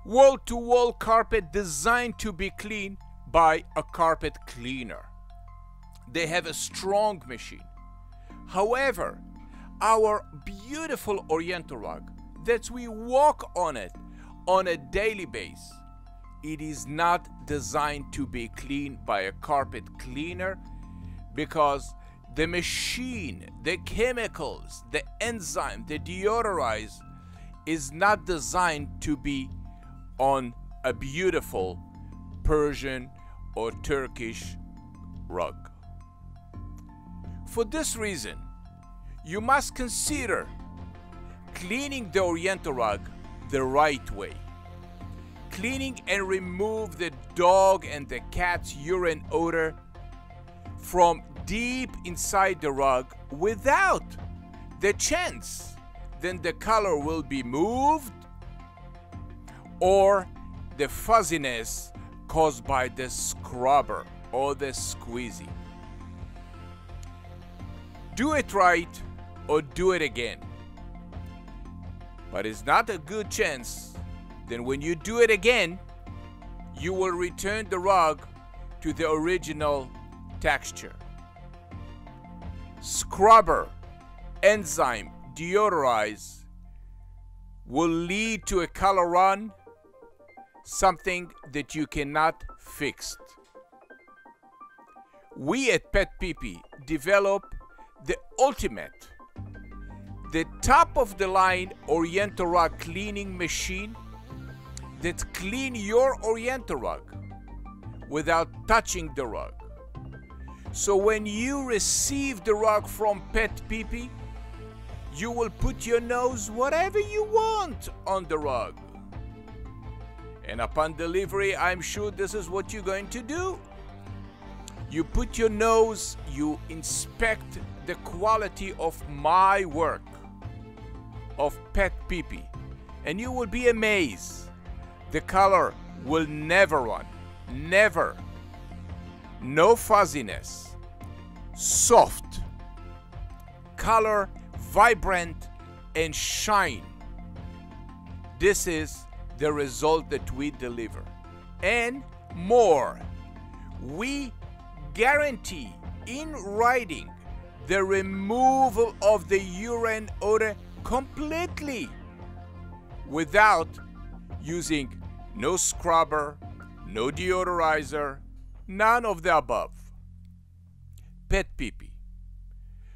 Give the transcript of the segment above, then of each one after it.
wall-to-wall carpet designed to be cleaned by a carpet cleaner. They have a strong machine. However, our beautiful Oriental rug that we walk on it on a daily basis, it is not designed to be cleaned by a carpet cleaner, because the machine, the chemicals, the enzyme, the deodorize is not designed to be on a beautiful Persian or Turkish rug. For this reason, you must consider cleaning the Oriental rug the right way. Cleaning and remove the dog and the cat's urine odor from deep inside the rug without the chance then the color will be moved or the fuzziness caused by the scrubber or the squeezy. Do it right or do it again. But it's not a good chance then when you do it again, you will return the rug to the original texture. Scrubber, enzyme, deodorize will lead to a color run, something that you cannot fix. We at PetPeePee develop the ultimate, the top of the line Oriental rug cleaning machine that clean your Oriental rug without touching the rug. So when you receive the rug from PetPeePee, you will put your nose whatever you want on the rug. And upon delivery, I'm sure this is what you're going to do. You put your nose, you inspect the quality of my work, of PetPeePee, and you will be amazed. The color will never run, never. No fuzziness, soft, color, vibrant, and shine. This is the result that we deliver. And more, we guarantee in writing the removal of the urine odor completely without using no scrubber, no deodorizer, none of the above. PetPeePee.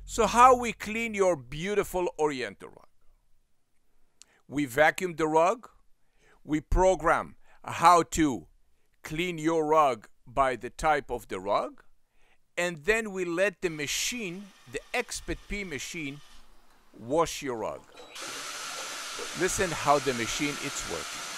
So how we clean your beautiful Oriental rug? We vacuum the rug. We program how to clean your rug by the type of the rug. And then we let the machine, the XpetPee machine, wash your rug. Listen how the machine is working.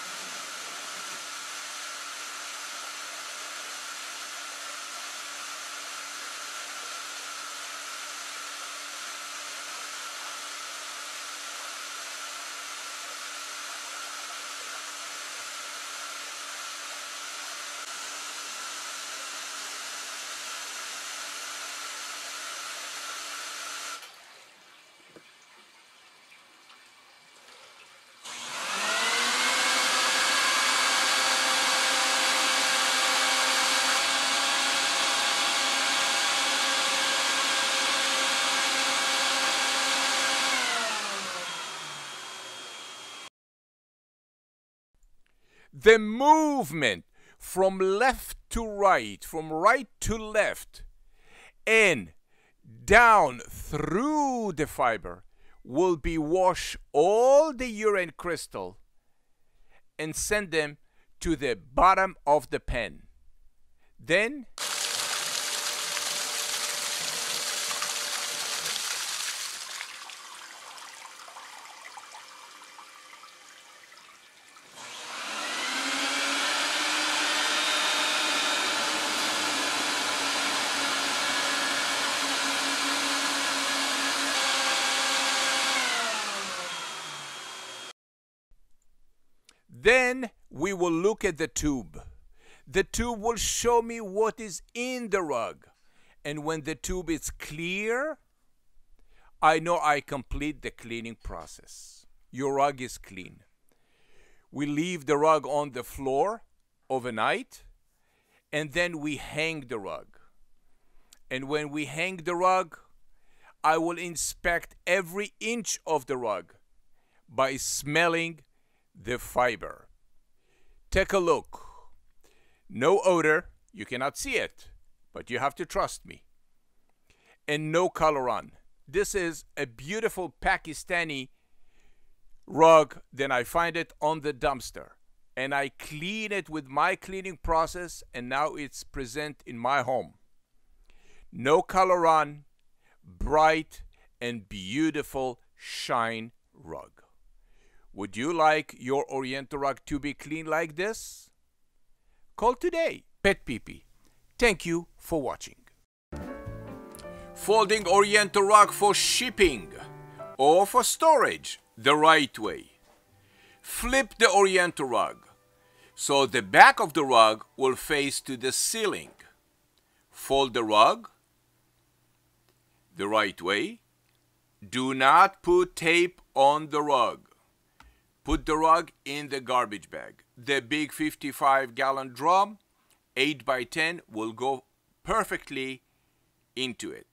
The movement from left to right, from right to left, and down through the fiber will be wash all the urine crystal and send them to the bottom of the pen. Then we will look at the tube. The tube will show me what is in the rug. And when the tube is clear, I know I complete the cleaning process. Your rug is clean. We leave the rug on the floor overnight, and then we hang the rug. And when we hang the rug, I will inspect every inch of the rug by smelling the fiber. Take a look. No odor, you cannot see it, but you have to trust me. And no color on. This is a beautiful Pakistani rug. Then I find it on the dumpster and I clean it with my cleaning process, and now it's present in my home. No color on, bright and beautiful shine rug. Would you like your Oriental rug to be clean like this? Call today. PetPeePee. Thank you for watching. Folding Oriental rug for shipping or for storage the right way. Flip the Oriental rug so the back of the rug will face to the ceiling. Fold the rug the right way. Do not put tape on the rug. Put the rug in the garbage bag. The big 55-gallon drum, 8 by 10, will go perfectly into it.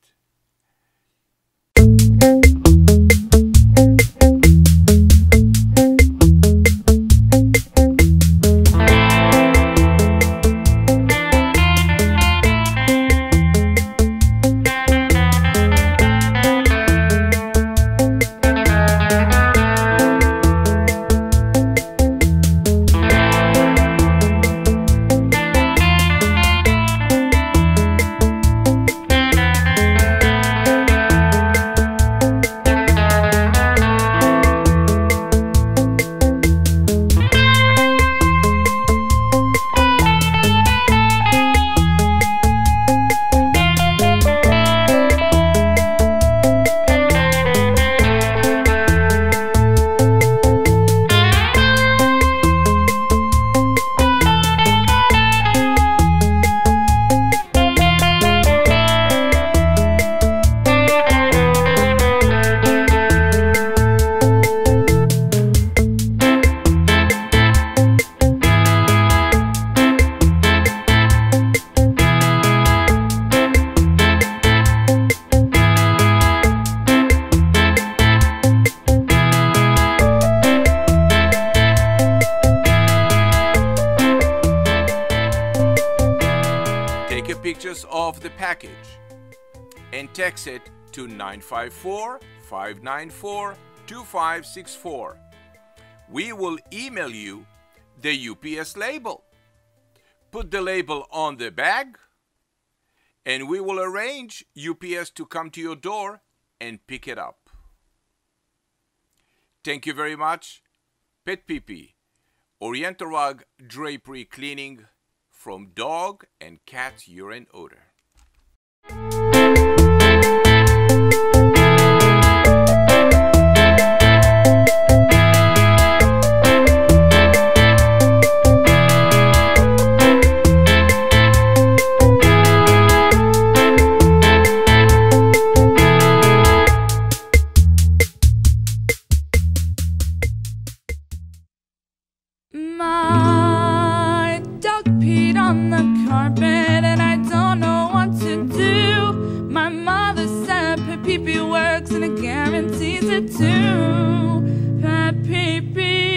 Pictures of the package and text it to 954-594-2564. We will email you the UPS label. Put the label on the bag and we will arrange UPS to come to your door and pick it up. Thank you very much. PetPeePee Oriental rug drapery cleaning from dog and cat urine odor. My dog peed on the carpet and I don't know what to do. My mother said PetPeePee works and it guarantees it too. PetPeePee.